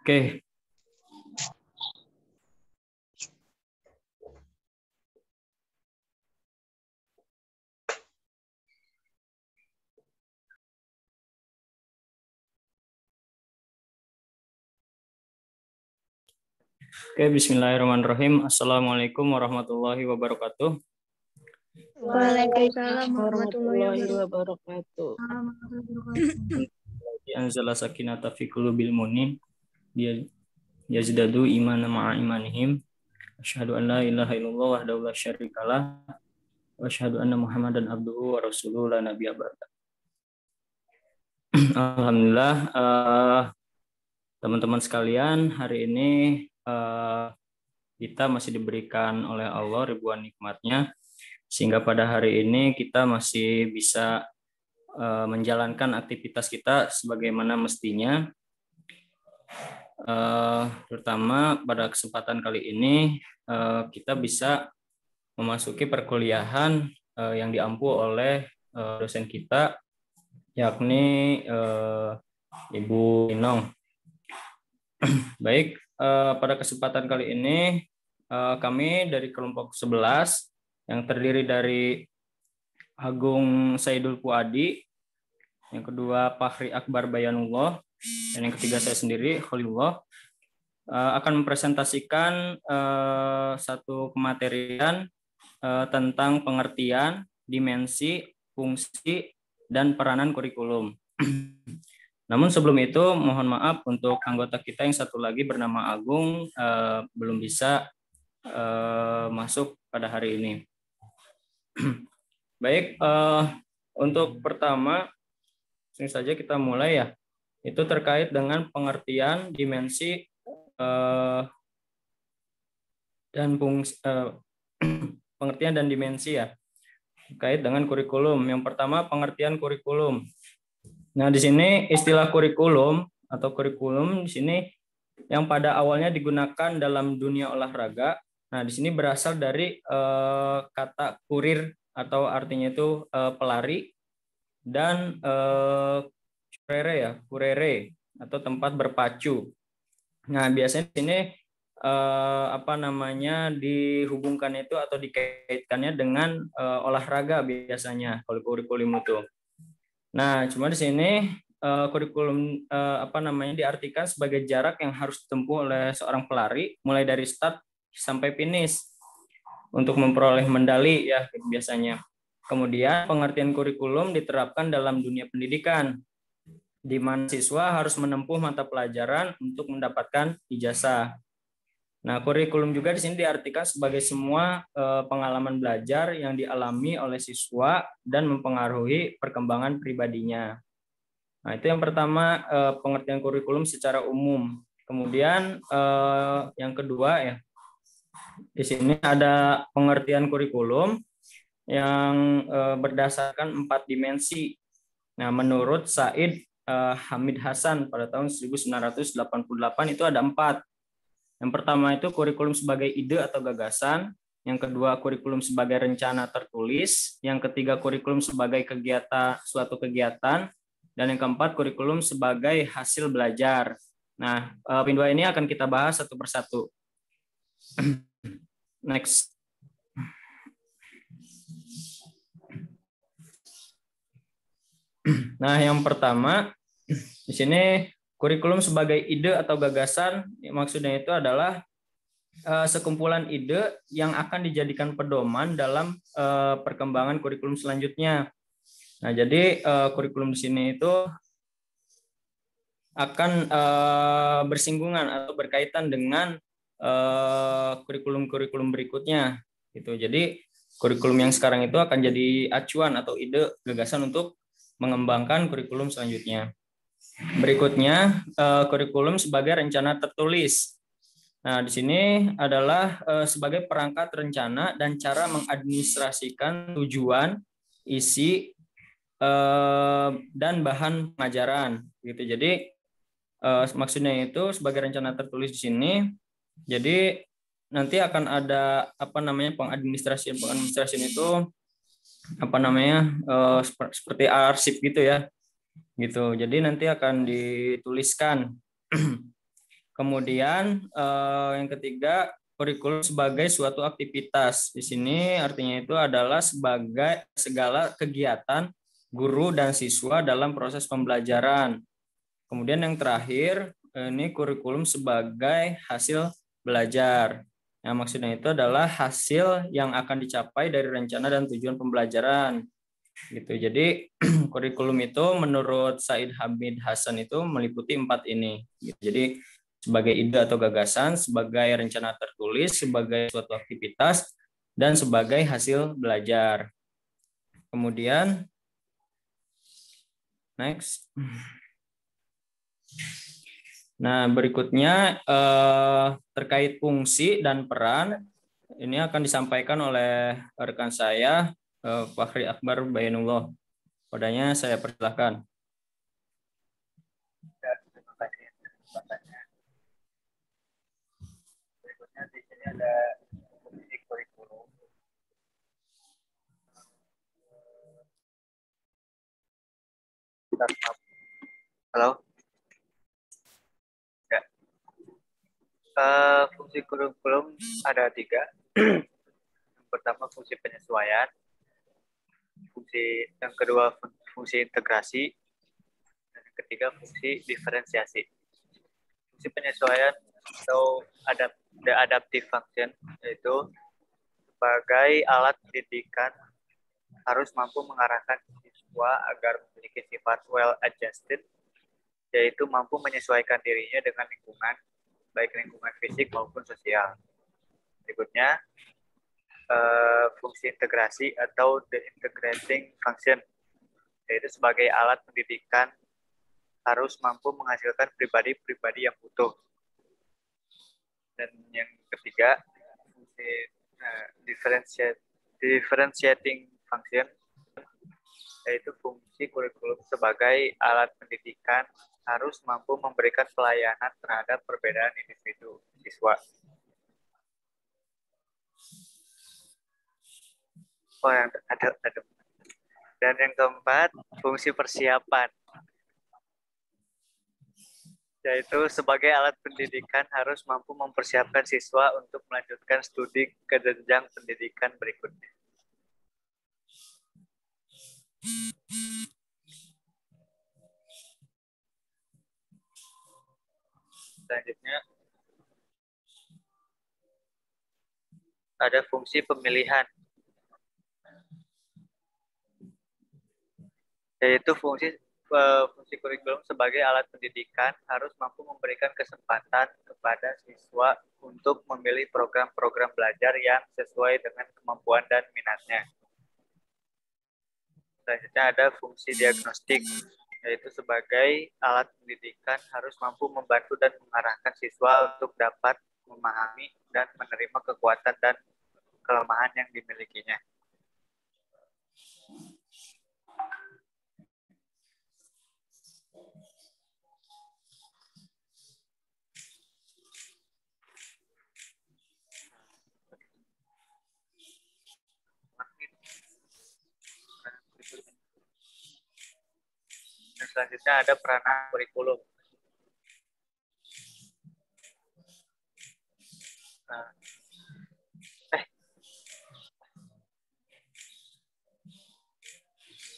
Oke. Oke, bismillahirrahmanirrahim. Assalamualaikum warahmatullahi wabarakatuh. Waalaikumsalam warahmatullahi wabarakatuh. Anzala sakinata fi qulubil mu'minin yazdadu imana ma'a imanihim. Asyhadu an la ilaha illallah wahdahu la syarikalah wa asyhadu anna Muhammadan abduhu wa rasuluhu la nabiyya ba'da. Alhamdulillah, teman-teman sekalian, hari ini kita masih diberikan oleh Allah ribuan nikmatnya, sehingga pada hari ini kita masih bisa menjalankan aktivitas kita sebagaimana mestinya. Terutama pada kesempatan kali ini kita bisa memasuki perkuliahan yang diampu oleh dosen kita, yakni Ibu Inong. Baik, pada kesempatan kali ini kami dari kelompok 11 yang terdiri dari Agung Saidul Puadi, yang kedua Fahri Akbar Bayanullah, dan yang ketiga saya sendiri, Khalilullah, akan mempresentasikan satu kematerian tentang pengertian, dimensi, fungsi, dan peranan kurikulum. Namun sebelum itu, mohon maaf untuk anggota kita yang satu lagi bernama Agung belum bisa masuk pada hari ini. Baik, untuk pertama, langsung saja kita mulai ya. Itu terkait dengan pengertian, dimensi, dan fungsi, pengertian dan dimensi ya, terkait dengan kurikulum. Yang pertama, pengertian kurikulum. Nah, di sini istilah kurikulum atau kurikulum di sini yang pada awalnya digunakan dalam dunia olahraga. Nah, di sini berasal dari kata kurir atau artinya itu pelari, dan kurere atau tempat berpacu. Nah, biasanya di sini dihubungkan itu atau dikaitkannya dengan olahraga biasanya kalau kurikulum itu. Nah, cuma di sini kurikulum diartikan sebagai jarak yang harus ditempuh oleh seorang pelari mulai dari start sampai finish untuk memperoleh medali ya biasanya. Kemudian pengertian kurikulum diterapkan dalam dunia pendidikan, di mana siswa harus menempuh mata pelajaran untuk mendapatkan ijazah. Nah, kurikulum juga di sini diartikan sebagai semua pengalaman belajar yang dialami oleh siswa dan mempengaruhi perkembangan pribadinya. Nah, itu yang pertama, pengertian kurikulum secara umum. Kemudian yang kedua ya, di sini ada pengertian kurikulum yang berdasarkan 4 dimensi. Nah, menurut Said Hamid Hasan pada tahun 1988 itu ada 4. Yang pertama itu kurikulum sebagai ide atau gagasan, yang kedua kurikulum sebagai rencana tertulis, yang ketiga kurikulum sebagai suatu kegiatan, dan yang keempat kurikulum sebagai hasil belajar. Nah, poin 2 ini akan kita bahas satu persatu. Next. Nah, yang pertama di sini kurikulum sebagai ide atau gagasan, maksudnya itu adalah sekumpulan ide yang akan dijadikan pedoman dalam perkembangan kurikulum selanjutnya. Nah, jadi kurikulum di sini itu akan bersinggungan atau berkaitan dengan kurikulum-kurikulum berikutnya, gitu. Jadi kurikulum yang sekarang itu akan jadi acuan atau ide gagasan untuk mengembangkan kurikulum selanjutnya. Berikutnya, kurikulum sebagai rencana tertulis. Nah, di sini adalah sebagai perangkat rencana dan cara mengadministrasikan tujuan, isi, dan bahan pengajaran. Gitu. Jadi maksudnya itu sebagai rencana tertulis di sini. Jadi nanti akan ada pengadministrasian itu seperti arsip gitu ya. Gitu. Jadi nanti akan dituliskan. Kemudian yang ketiga, kurikulum sebagai suatu aktivitas. Di sini artinya itu adalah sebagai segala kegiatan guru dan siswa dalam proses pembelajaran. Kemudian yang terakhir, ini kurikulum sebagai hasil belajar. Nah, maksudnya itu adalah hasil yang akan dicapai dari rencana dan tujuan pembelajaran. Gitu. Jadi kurikulum itu menurut Said Hamid Hasan itu meliputi 4 ini. Gitu. Jadi sebagai ide atau gagasan, sebagai rencana tertulis, sebagai suatu aktivitas, dan sebagai hasil belajar. Kemudian, next. Nah, berikutnya terkait fungsi dan peran, ini akan disampaikan oleh rekan saya, Fakhri Akbar Bayanullah. Padanya saya persilahkan. Terima kasih atas kesempatannya. Berikutnya di sini ada fungsi kurikulum. Halo. Ya. Fungsi kurikulum ada 3. Yang pertama fungsi penyesuaian, yang kedua fungsi integrasi, dan yang ketiga fungsi diferensiasi. Fungsi penyesuaian atau the adaptive function yaitu sebagai alat pendidikan harus mampu mengarahkan siswa agar memiliki sifat well adjusted, yaitu mampu menyesuaikan dirinya dengan lingkungan, baik lingkungan fisik maupun sosial. Berikutnya, fungsi integrasi atau the integrating function, yaitu sebagai alat pendidikan harus mampu menghasilkan pribadi-pribadi yang utuh. Dan yang ketiga, fungsi differentiating function, yaitu fungsi kurikulum sebagai alat pendidikan harus mampu memberikan pelayanan terhadap perbedaan individu siswa. Oh, yang ada. Dan yang keempat, fungsi persiapan, yaitu sebagai alat pendidikan harus mampu mempersiapkan siswa untuk melanjutkan studi ke jenjang pendidikan berikutnya. Selanjutnya, ada fungsi pemilihan, yaitu fungsi kurikulum sebagai alat pendidikan harus mampu memberikan kesempatan kepada siswa untuk memilih program-program belajar yang sesuai dengan kemampuan dan minatnya. Selanjutnya ada fungsi diagnostik, yaitu sebagai alat pendidikan harus mampu membantu dan mengarahkan siswa untuk dapat memahami dan menerima kekuatan dan kelemahan yang dimilikinya. Dan selanjutnya ada peranan kurikulum.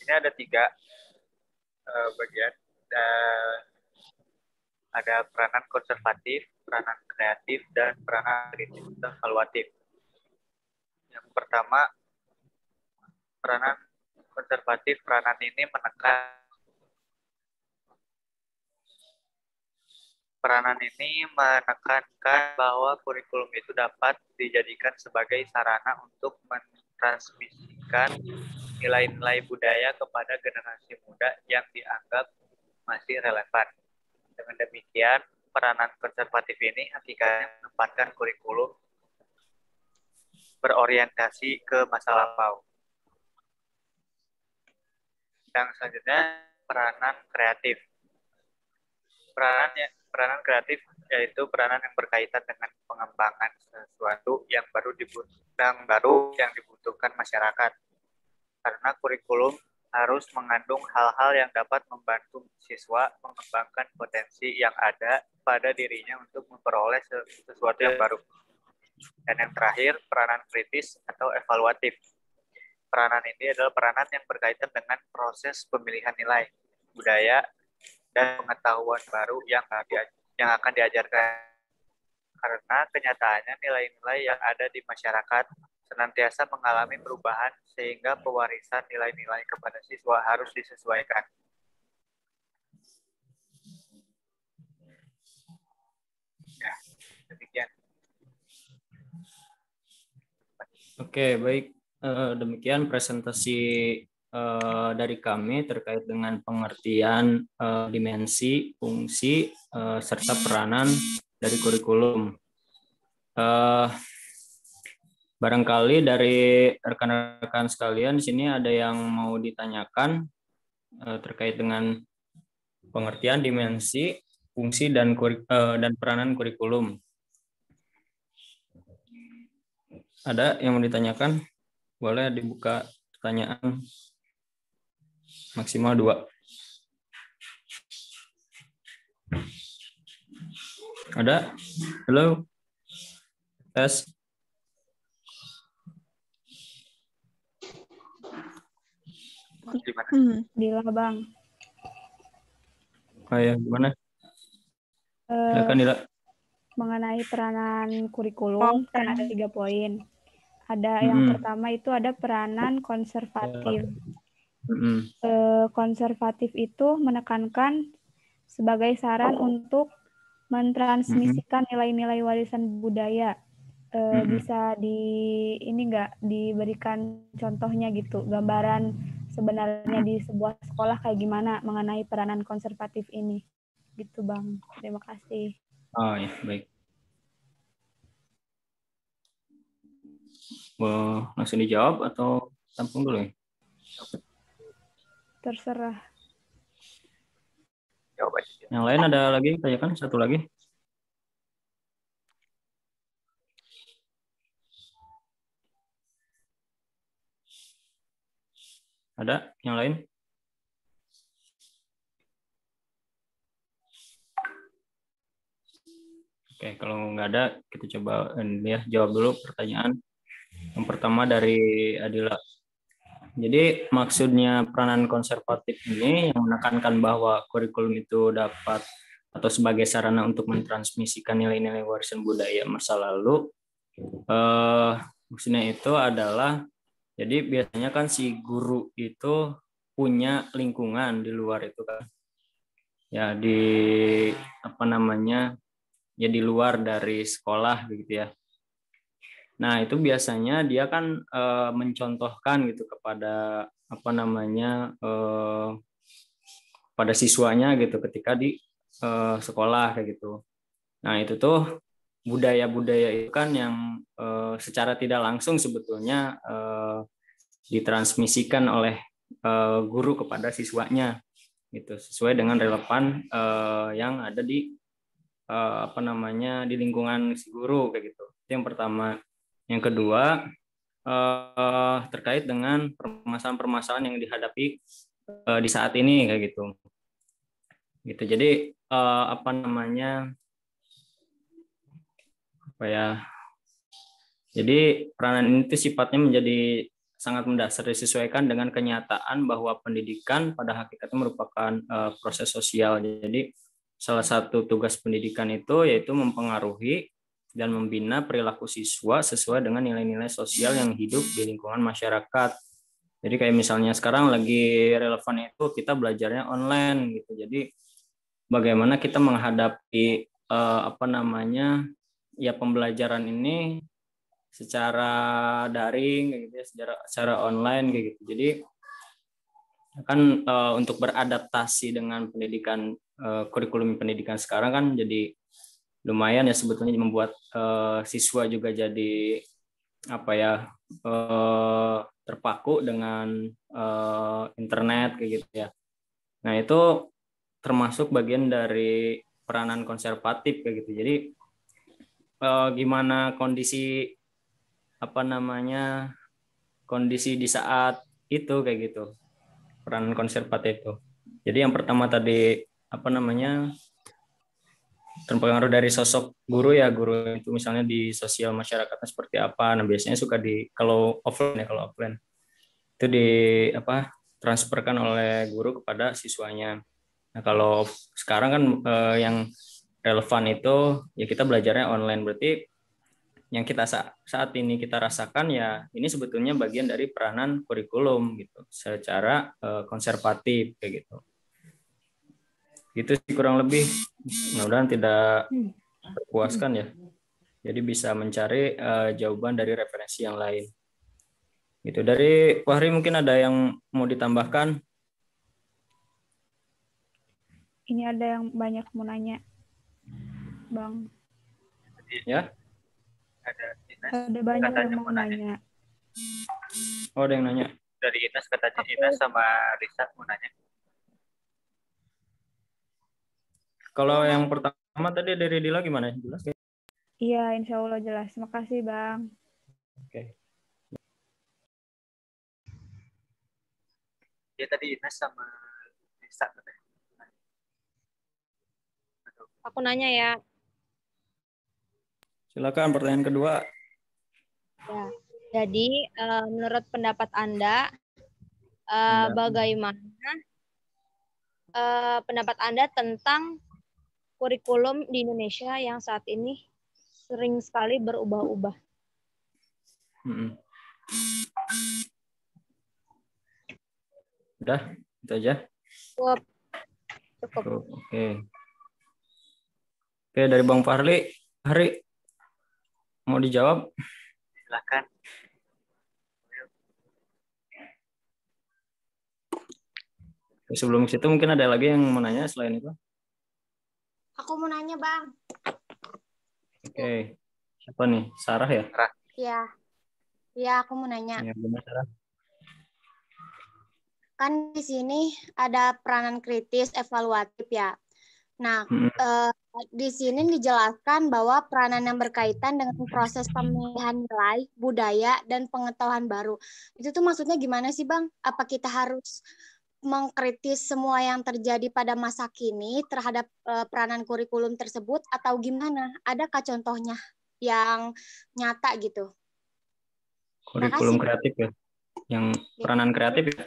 Ini ada 3 bagian. Ada peranan konservatif, peranan kreatif, dan peranan kritis evaluatif. Yang pertama, peranan konservatif. Peranan ini menekankan bahwa kurikulum itu dapat dijadikan sebagai sarana untuk mentransmisikan nilai-nilai budaya kepada generasi muda yang dianggap masih relevan. Dengan demikian, peranan konservatif ini hakikatnya menempatkan kurikulum berorientasi ke masa lampau. Yang selanjutnya, peranan kreatif. Peranan kreatif yaitu peranan yang berkaitan dengan pengembangan sesuatu yang baru yang dibutuhkan masyarakat. Karena kurikulum harus mengandung hal-hal yang dapat membantu siswa mengembangkan potensi yang ada pada dirinya untuk memperoleh sesuatu yang baru. Dan yang terakhir, peranan kritis atau evaluatif. Peranan ini adalah peranan yang berkaitan dengan proses pemilihan nilai, budaya, dan pengetahuan baru yang akan diajarkan. Karena kenyataannya nilai-nilai yang ada di masyarakat senantiasa mengalami perubahan sehingga pewarisan nilai-nilai kepada siswa harus disesuaikan. Ya, demikian. Oke, baik. Demikian presentasi dari kami terkait dengan pengertian dimensi, fungsi, serta peranan dari kurikulum. Barangkali dari rekan-rekan sekalian di sini ada yang mau ditanyakan terkait dengan pengertian dimensi, fungsi, dan peranan kurikulum. Ada yang mau ditanyakan? Boleh dibuka pertanyaan maksimal 2. Ada? Halo? Tes? Dila, Bang. Oh ya, gimana? Silakan, Dila. Mengenai peranan kurikulum, kan ada 3 poin. Ada yang pertama itu ada peranan konservatif. Konservatif itu menekankan sebagai saran untuk mentransmisikan nilai-nilai warisan budaya. Bisa diberikan contohnya gitu, gambaran sebenarnya di sebuah sekolah kayak gimana mengenai peranan konservatif ini. Gitu, Bang. Terima kasih. Oh ya, baik. Mau langsung dijawab atau tampung dulu ya? Terserah. Jawab aja. Yang lain ada lagi? Tanyakan satu lagi. Ada yang lain? Oke, kalau nggak ada, kita coba jawab dulu pertanyaan. Yang pertama dari Adila. Jadi maksudnya peranan konservatif ini yang menekankan bahwa kurikulum itu dapat atau sebagai sarana untuk mentransmisikan nilai-nilai warisan budaya masa lalu. Maksudnya itu adalah, jadi biasanya kan si guru itu punya lingkungan di luar itu kan. Ya di luar dari sekolah begitu ya. Nah, itu biasanya dia kan mencontohkan gitu kepada pada siswanya gitu ketika di sekolah kayak gitu. Nah, itu tuh budaya-budaya itu kan yang secara tidak langsung sebetulnya ditransmisikan oleh guru kepada siswanya gitu, sesuai dengan relevan yang ada di di lingkungan si guru kayak gitu. Itu yang pertama. Yang kedua, terkait dengan permasalahan-permasalahan yang dihadapi di saat ini kayak gitu. Jadi jadi peranan ini tuh sifatnya menjadi sangat mendasar disesuaikan dengan kenyataan bahwa pendidikan pada hakikatnya merupakan proses sosial. Jadi salah satu tugas pendidikan itu yaitu mempengaruhi dan membina perilaku siswa sesuai dengan nilai-nilai sosial yang hidup di lingkungan masyarakat. Jadi kayak misalnya sekarang lagi relevan itu kita belajarnya online gitu. Jadi bagaimana kita menghadapi pembelajaran ini secara daring gitu ya, secara online kayak gitu. Jadi kan untuk beradaptasi dengan pendidikan kurikulum pendidikan sekarang kan jadi lumayan ya sebetulnya, membuat siswa juga jadi terpaku dengan internet kayak gitu ya. Nah, itu termasuk bagian dari peranan konservatif kayak gitu. Jadi gimana kondisi kondisi di saat itu kayak gitu. peran konservatif itu. Jadi yang pertama tadi apa namanya, terpengaruh dari sosok guru ya, guru itu misalnya di sosial masyarakatnya seperti apa. Nah biasanya suka kalau offline itu transferkan oleh guru kepada siswanya. Nah kalau sekarang kan yang relevan itu ya kita belajarnya online, berarti yang kita saat ini kita rasakan ya ini sebetulnya bagian dari peranan kurikulum gitu secara konservatif kayak gitu. Gitu sih kurang lebih. Mudah-mudahan tidak terpuaskan ya. Jadi bisa mencari jawaban dari referensi yang lain. Gitu. Dari Wahri mungkin ada yang mau ditambahkan? Ini ada yang banyak mau nanya, Bang. Ya? Ada banyak yang mau nanya. Oh, ada yang nanya. Dari Ines katanya Ines sama Risa mau nanya. Kalau yang pertama tadi dari Dila gimana? Jelas? Iya, insya Allah jelas. Makasih, Bang. Oke. Dia tadi Ines sama Risa katanya. Aku nanya ya. Silakan pertanyaan kedua. Ya. Jadi menurut pendapat Anda bagaimana pendapat Anda tentang kurikulum di Indonesia yang saat ini sering sekali berubah-ubah? Udah, itu aja. Cukup. Oke. Oke, dari Bang Fahri, mau dijawab? Silakan. Sebelum situ mungkin ada lagi yang mau nanya selain itu? Aku mau nanya, Bang. Oke. Siapa nih? Sarah ya? Iya. Iya, aku mau nanya. Ya, benar Sarah. Kan di sini ada peranan kritis evaluatif ya. Nah, di sini dijelaskan bahwa peranan yang berkaitan dengan proses pemilihan nilai, budaya, dan pengetahuan baru. Itu tuh maksudnya gimana sih, Bang? Apa kita harus mengkritis semua yang terjadi pada masa kini terhadap peranan kurikulum tersebut atau gimana? Adakah contohnya yang nyata gitu? Kurikulum kreatif ya? Yang peranan kreatif ya?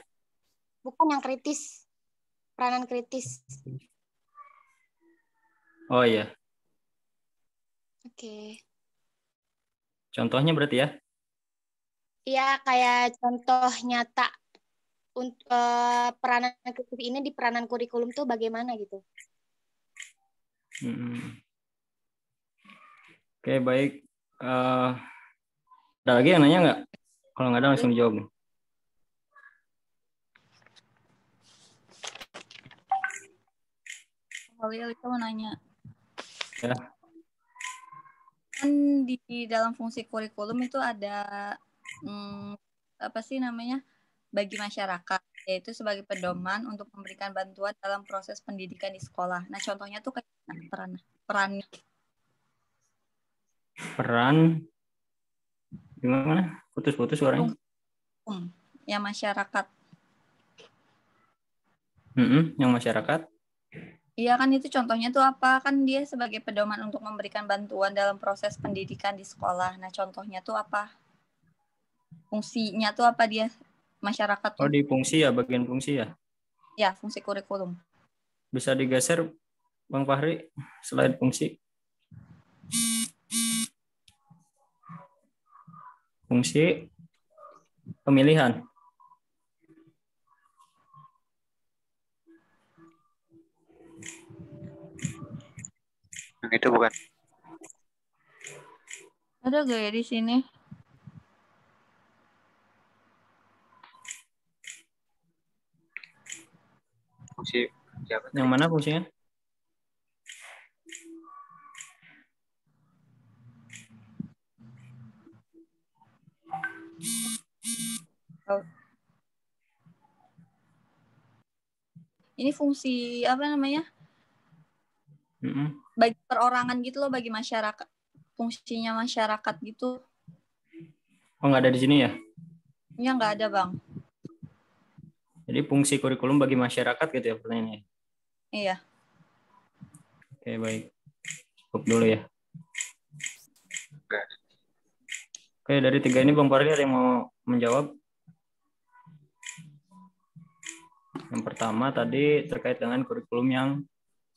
Bukan yang kritis. Peranan kritis. Oh iya. Oke. Contohnya berarti ya? Iya, kayak contoh nyata untuk peranan kritis ini di peranan kurikulum tuh bagaimana gitu? Oke, baik. Ada lagi yang nanya nggak? Kalau nggak ada langsung dijawab. Itu mau nanya. Ya. Kan di dalam fungsi kurikulum itu ada apa sih namanya? Bagi masyarakat, yaitu sebagai pedoman untuk memberikan bantuan dalam proses pendidikan di sekolah. Nah, contohnya tuh kayak peran gimana? Putus-putus suaranya. Yang masyarakat. Yang masyarakat. Iya kan itu contohnya tuh apa? Kan dia sebagai pedoman untuk memberikan bantuan dalam proses pendidikan di sekolah. Nah, contohnya tuh apa? Fungsinya tuh apa dia? Masyarakat tuh. Oh, di fungsi ya, bagian fungsi ya? Ya, fungsi kurikulum. Bisa digeser, Bang Fahri, selain fungsi. Fungsi pemilihan. Yang itu bukan. Ada gak ya di sini? Fungsi siapa? Yang mana fungsinya? Ini fungsi apa namanya? Bagi perorangan gitu loh, bagi masyarakat. Fungsinya masyarakat gitu. Oh, nggak ada di sini ya? Iya, nggak ada, Bang. Jadi fungsi kurikulum bagi masyarakat gitu ya pertanyaannya. Iya. Oke, baik. Cukup dulu ya. Oke, dari 3 ini Bang Fahri ada yang mau menjawab? Yang pertama tadi terkait dengan kurikulum yang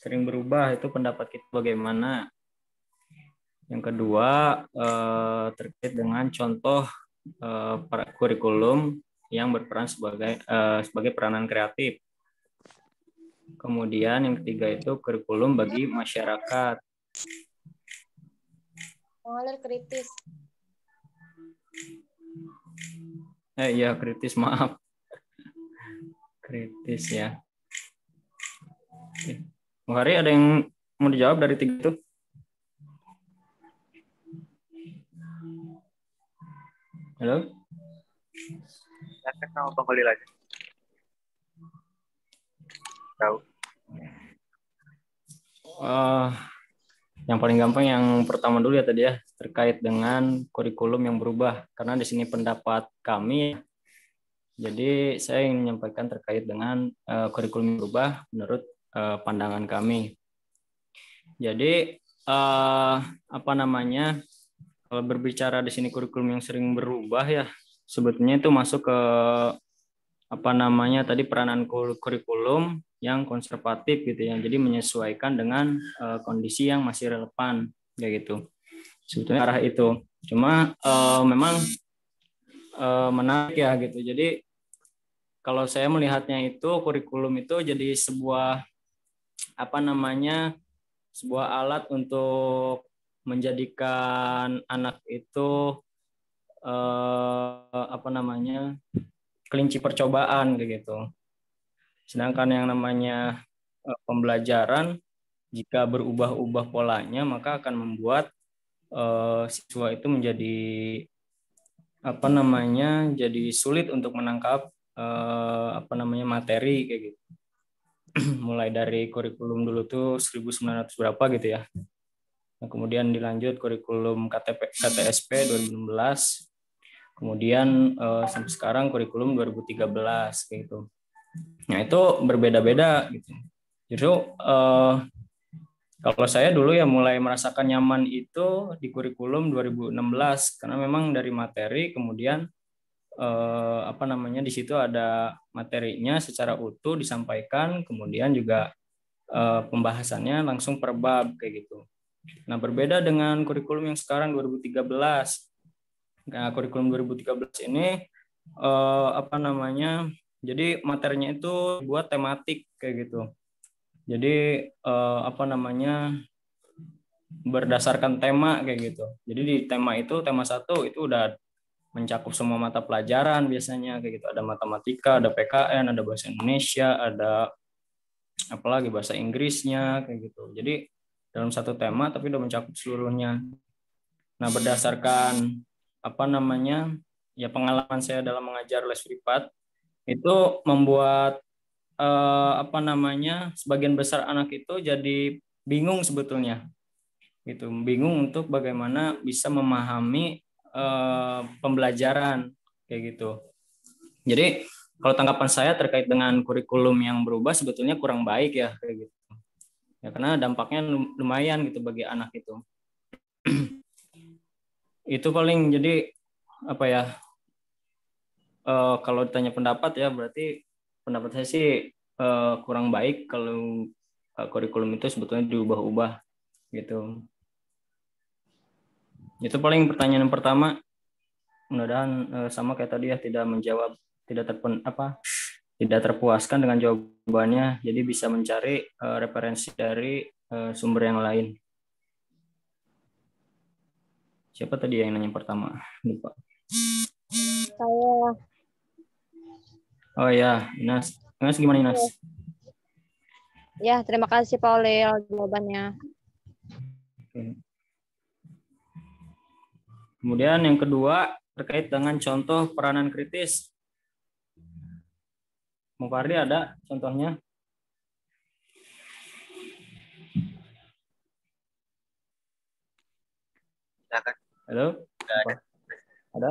sering berubah, itu pendapat kita bagaimana? Yang kedua terkait dengan contoh kurikulum yang berperan sebagai peranan kreatif. Kemudian yang ketiga itu kurikulum bagi masyarakat. Mengalir kritis. Iya, kritis, maaf. Kritis ya. Bang Hari, ada yang mau dijawab dari 3 itu? Halo? Silakan sama Bang Holil aja. Tahu. Yang paling gampang yang pertama dulu ya tadi ya, terkait dengan kurikulum yang berubah. Karena di sini pendapat kami, jadi saya ingin menyampaikan terkait dengan kurikulum yang berubah menurut pandangan kami. Jadi kalau berbicara di sini kurikulum yang sering berubah ya, sebetulnya itu masuk ke tadi peranan kurikulum yang konservatif gitu ya. Jadi menyesuaikan dengan kondisi yang masih relevan kayak gitu. Sebetulnya arah itu. Cuma memang menarik ya gitu. Jadi kalau saya melihatnya itu kurikulum itu jadi sebuah sebuah alat untuk menjadikan anak itu kelinci percobaan kayak gitu. Sedangkan yang namanya pembelajaran jika berubah-ubah polanya maka akan membuat siswa itu menjadi jadi sulit untuk menangkap materi kayak gitu. Mulai dari kurikulum dulu tuh 1900 berapa gitu ya. Nah, kemudian dilanjut kurikulum KTSP 2016. Kemudian sampai sekarang kurikulum 2013 kayak gitu. Nah, itu berbeda-beda gitu. Justru kalau saya dulu ya mulai merasakan nyaman itu di kurikulum 2016 karena memang dari materi kemudian di situ ada materinya secara utuh disampaikan, kemudian juga pembahasannya langsung per bab kayak gitu. Nah, berbeda dengan kurikulum yang sekarang 2013. Nah, kurikulum 2013 ini jadi materinya itu buat tematik kayak gitu. Jadi berdasarkan tema kayak gitu. Jadi di tema 1 itu udah mencakup semua mata pelajaran biasanya kayak gitu. Ada matematika, ada PKN, ada bahasa Indonesia, ada apalagi bahasa Inggrisnya kayak gitu. Jadi dalam satu tema tapi udah mencakup seluruhnya. Nah, berdasarkan pengalaman saya dalam mengajar les privat itu membuat sebagian besar anak itu jadi bingung sebetulnya gitu, bingung untuk bagaimana bisa memahami pembelajaran kayak gitu. Jadi kalau tanggapan saya terkait dengan kurikulum yang berubah sebetulnya kurang baik ya kayak gitu ya, karena dampaknya lumayan gitu bagi anak itu. Itu paling jadi kalau ditanya pendapat ya berarti pendapat saya sih kurang baik kalau kurikulum itu sebetulnya diubah-ubah gitu. Itu paling pertanyaan yang pertama. Mudah-mudahan sama kayak tadi ya, tidak menjawab, tidak terpuaskan dengan jawabannya, jadi bisa mencari referensi dari sumber yang lain. Siapa tadi yang nanya pertama? Lupa. Saya. Oh ya, Inas. Inas gimana Inas? Ya, terima kasih Pak Olel jawabannya. Oke. Kemudian yang kedua terkait dengan contoh peranan kritis. Mau Fardi ada contohnya? Silakan. Halo? Ada?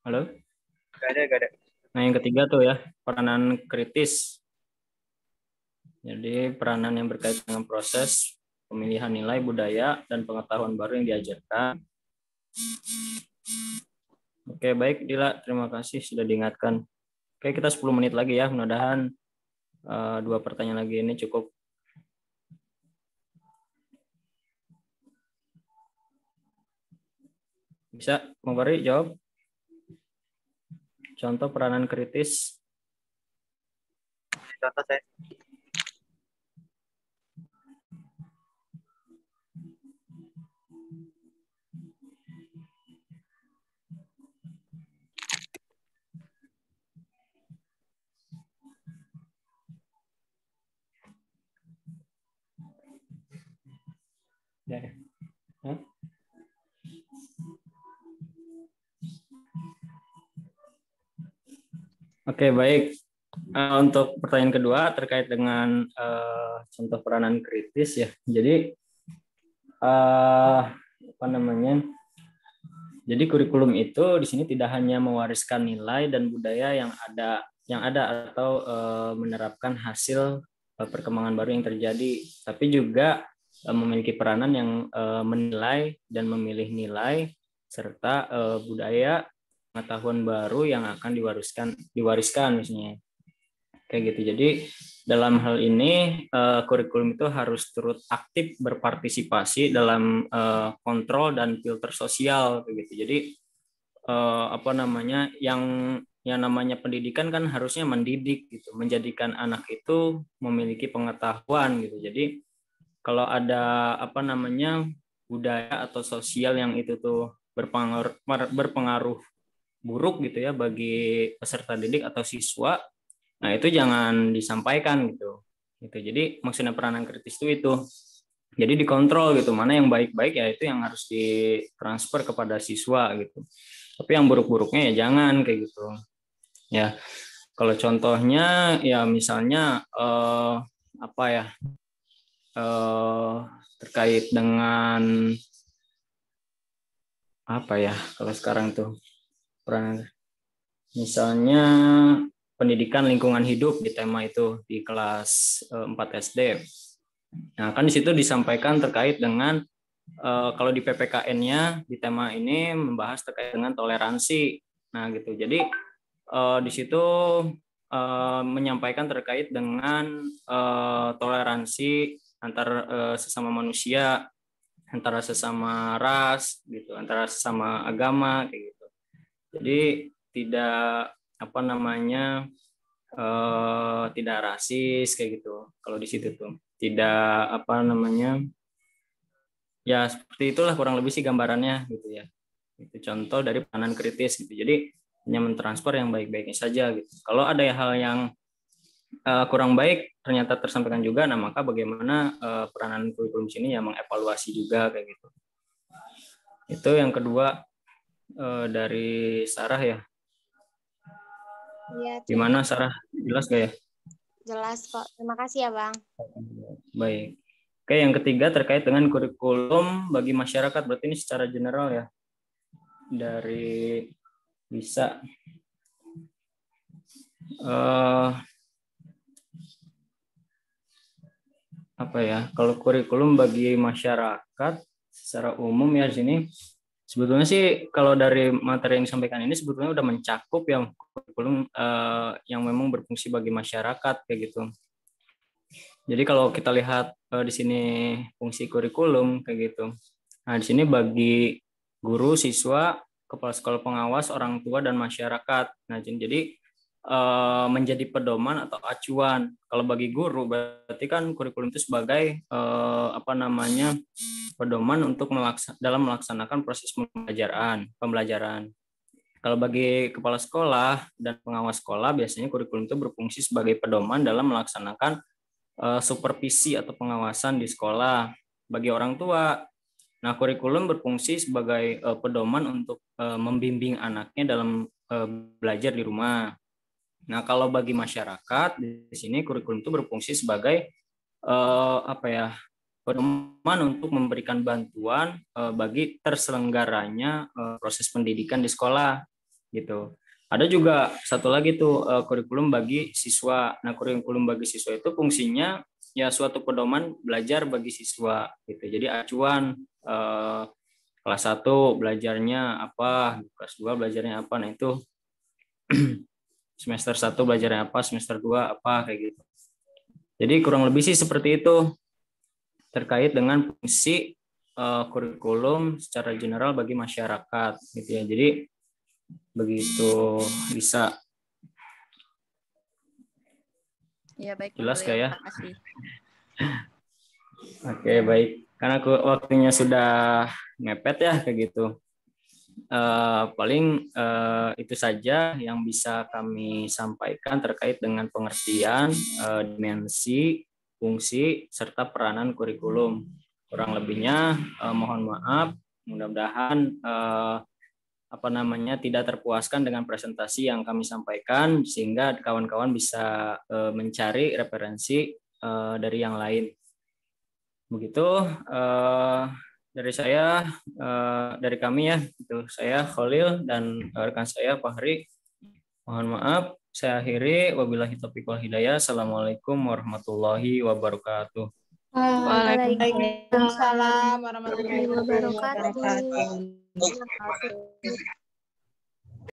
Halo? Gak ada. Nah, yang ketiga tuh ya, peranan kritis. Jadi peranan yang berkaitan dengan proses pemilihan nilai budaya dan pengetahuan baru yang diajarkan. Oke, baik Dila, terima kasih sudah diingatkan. Oke, kita 10 menit lagi ya, mudah-mudahan 2 pertanyaan lagi ini cukup. Bisa, Bang Fahri jawab? Contoh peranan kritis. Contoh saya. Ya. Hah? Oke, baik. Untuk pertanyaan kedua terkait dengan contoh peranan kritis ya. Jadi apa namanya? Jadi kurikulum itu di sini tidak hanya mewariskan nilai dan budaya yang ada atau menerapkan hasil perkembangan baru yang terjadi, tapi juga memiliki peranan yang menilai dan memilih nilai serta budaya pengetahuan baru yang akan diwariskan misalnya kayak gitu. Jadi dalam hal ini kurikulum itu harus turut aktif berpartisipasi dalam kontrol dan filter sosial kayak gitu. Jadi apa namanya yang namanya pendidikan kan harusnya mendidik gitu, menjadikan anak itu memiliki pengetahuan gitu. Jadi kalau ada apa namanya budaya atau sosial yang itu tuh berpengaruh buruk gitu ya bagi peserta didik atau siswa, nah itu jangan disampaikan gitu. Jadi maksudnya peranan kritis itu jadi dikontrol gitu, mana yang baik-baik ya itu yang harus ditransfer kepada siswa gitu. Tapi yang buruk-buruknya ya jangan kayak gitu. Ya, kalau contohnya ya misalnya apa ya terkait dengan apa ya kalau sekarang tuh peranan misalnya pendidikan lingkungan hidup di tema itu di kelas 4 SD. Nah, kan di situ disampaikan terkait dengan kalau di PPKN-nya di tema ini membahas terkait dengan toleransi. Nah, gitu. Jadi di situ menyampaikan terkait dengan toleransi antar sesama manusia, antara sesama ras gitu, antara sesama agama kayak gitu. Jadi tidak apa namanya tidak rasis kayak gitu. Kalau di situ tuh tidak apa namanya ya seperti itulah kurang lebih sih gambarannya gitu ya. Itu contoh dari peranan kritis gitu. Jadi hanya mentransfer yang baik-baiknya saja gitu. Kalau ada hal yang kurang baik ternyata tersampaikan juga, nah maka bagaimana peranan kurikulum sini ya mengevaluasi juga kayak gitu. Itu yang kedua dari Sarah ya. Iya, Gimana Sarah? Jelas gak ya? jelas kok. Terima kasih ya, Bang. Baik. Oke, yang ketiga terkait dengan kurikulum bagi masyarakat. Berarti ini secara general ya. Dari bisa apa ya? Kalau kurikulum bagi masyarakat secara umum ya di sini sebetulnya sih kalau dari materi yang disampaikan ini sebetulnya udah mencakup yang kurikulum yang memang berfungsi bagi masyarakat kayak gitu. Jadi kalau kita lihat di sini fungsi kurikulum kayak gitu. Nah, di sini bagi guru, siswa, kepala sekolah pengawas, orang tua dan masyarakat. Nah, jadi menjadi pedoman atau acuan. Kalau bagi guru berarti kan kurikulum itu sebagai apa namanya pedoman untuk dalam melaksanakan proses pembelajaran. Kalau bagi kepala sekolah dan pengawas sekolah biasanya kurikulum itu berfungsi sebagai pedoman dalam melaksanakan supervisi atau pengawasan di sekolah. Bagi orang tua, nah kurikulum berfungsi sebagai pedoman untuk membimbing anaknya dalam belajar di rumah. Nah, kalau bagi masyarakat di sini kurikulum itu berfungsi sebagai apa ya? Pedoman untuk memberikan bantuan bagi terselenggaranya proses pendidikan di sekolah gitu. Ada juga satu lagi tuh kurikulum bagi siswa. Nah, kurikulum bagi siswa itu fungsinya ya suatu pedoman belajar bagi siswa gitu. Jadi acuan kelas 1 belajarnya apa, kelas 2 belajarnya apa. Nah, itu semester 1 belajarnya apa, semester 2 apa kayak gitu. Jadi kurang lebih sih seperti itu terkait dengan fungsi kurikulum secara general bagi masyarakat gitu ya. Jadi begitu bisa. Ya, baik. Jelas Bang gak Leo. ya? Terima kasih. Oke, baik. Karena waktunya sudah mepet ya kayak gitu. Paling itu saja yang bisa kami sampaikan terkait dengan pengertian, dimensi, fungsi, serta peranan kurikulum. Kurang lebihnya mohon maaf. Mudah-mudahan tidak terpuaskan dengan presentasi yang kami sampaikan sehingga kawan-kawan bisa mencari referensi dari yang lain. Begitu dari saya, dari kami ya, itu saya Khalil dan rekan saya Fahri. Mohon maaf, saya akhiri. Wabillahi taufiq wal hidayah. Assalamualaikum warahmatullahi wabarakatuh. Waalaikumsalam warahmatullahi wabarakatuh. wabarakatuh.